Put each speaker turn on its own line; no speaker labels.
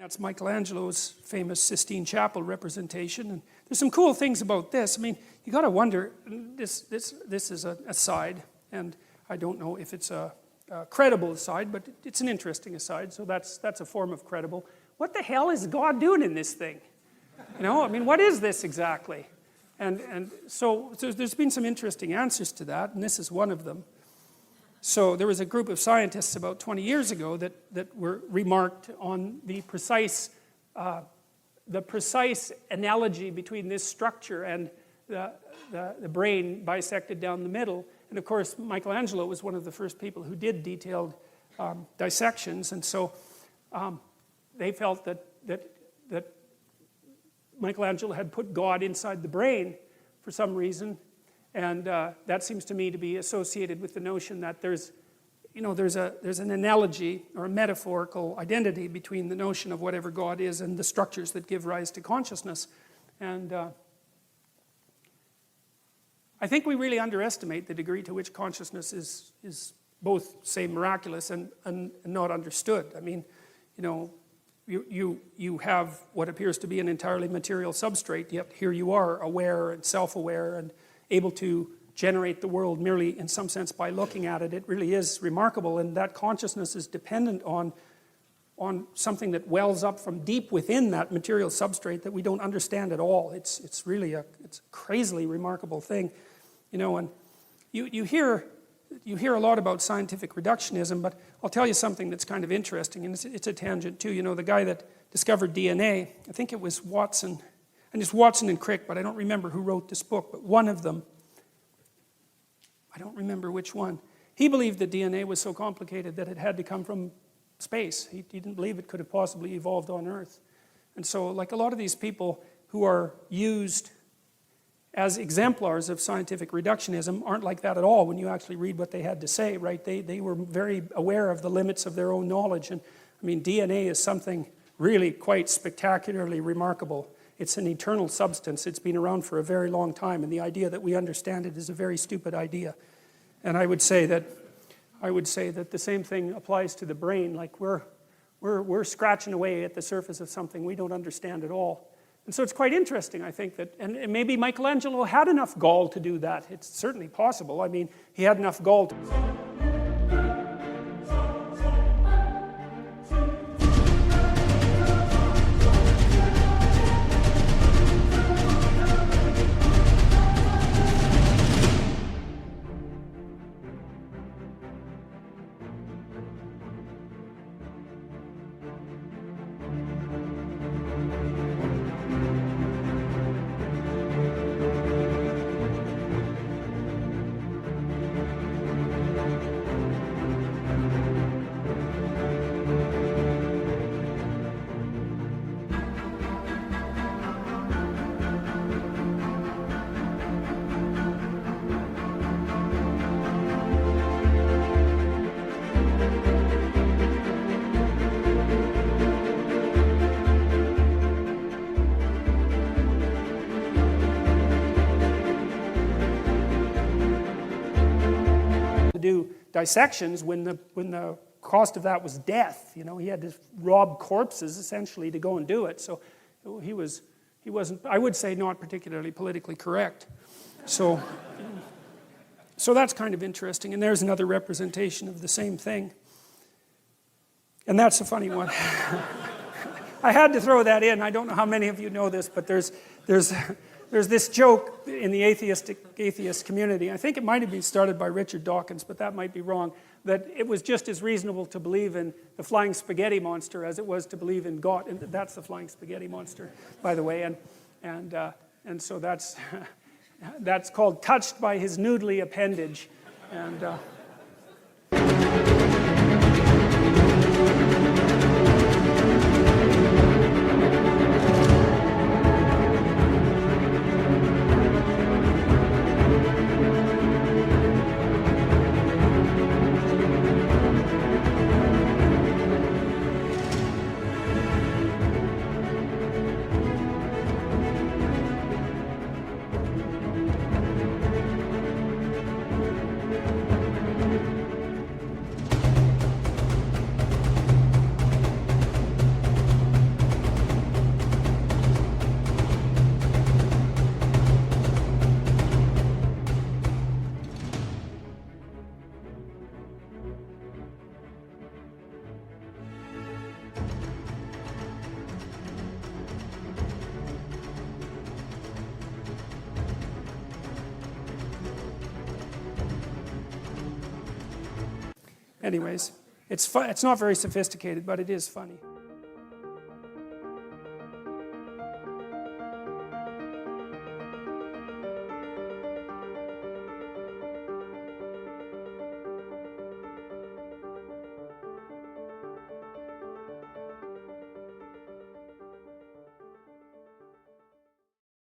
That's Michelangelo's famous Sistine Chapel representation. And there's some cool things about this. I mean, you got to wonder, this is an aside, and I don't know if it's a credible aside, but it's an interesting aside, so that's a form of credible. What the hell is God doing in this thing? You know, I mean, what is this exactly? And so there's been some interesting answers to that, and this is one of them. So there was a group of scientists about 20 years ago that were remarked on the precise analogy between this structure and the brain bisected down the middle. And of course, Michelangelo was one of the first people who did detailed dissections, and so they felt that Michelangelo had put God inside the brain for some reason. And that seems to me to be associated with the notion that there's an analogy or a metaphorical identity between the notion of whatever God is and the structures that give rise to consciousness. And I think we really underestimate the degree to which consciousness is both, say, miraculous and not understood. I mean, you know, you have what appears to be an entirely material substrate, yet here you are, aware and self-aware and able to generate the world merely in some sense by looking at it. It really is remarkable, and that consciousness is dependent on something that wells up from deep within that material substrate that we don't understand at all. It's really a crazily remarkable thing, you know. And you hear a lot about scientific reductionism, but I'll tell you something that's kind of interesting, and it's a tangent too. You know, the guy that discovered DNA, I think it was Watson. And it's Watson and Crick, but I don't remember who wrote this book, but one of them, I don't remember which one, he believed that DNA was so complicated that it had to come from space. He didn't believe it could have possibly evolved on Earth. And so, like a lot of these people who are used as exemplars of scientific reductionism aren't like that at all when you actually read what they had to say, right? They were very aware of the limits of their own knowledge. And I mean, DNA is something really quite spectacularly remarkable. It's an eternal substance. It's been around for a very long time, and the idea that we understand it is a very stupid idea. And I would say that the same thing applies to the brain. Like we're scratching away at the surface of something we don't understand at all. And so it's quite interesting, I think, that, and maybe Michelangelo had enough gall to do that. It's certainly possible. I mean, he had enough gall to... do dissections when the cost of that was death. You know, he had to rob corpses essentially to go and do it. So he wasn't, I would say, not particularly politically correct. So that's kind of interesting. And there's another representation of the same thing. And that's a funny one. I had to throw that in. I don't know how many of you know this, but there's this joke in the atheist community. I think it might have been started by Richard Dawkins, but that might be wrong, that it was just as reasonable to believe in the flying spaghetti monster as it was to believe in God. And that's the flying spaghetti monster, by the way. And so that's called touched by his noodly appendage. And Anyways, it's not very sophisticated, but it is funny.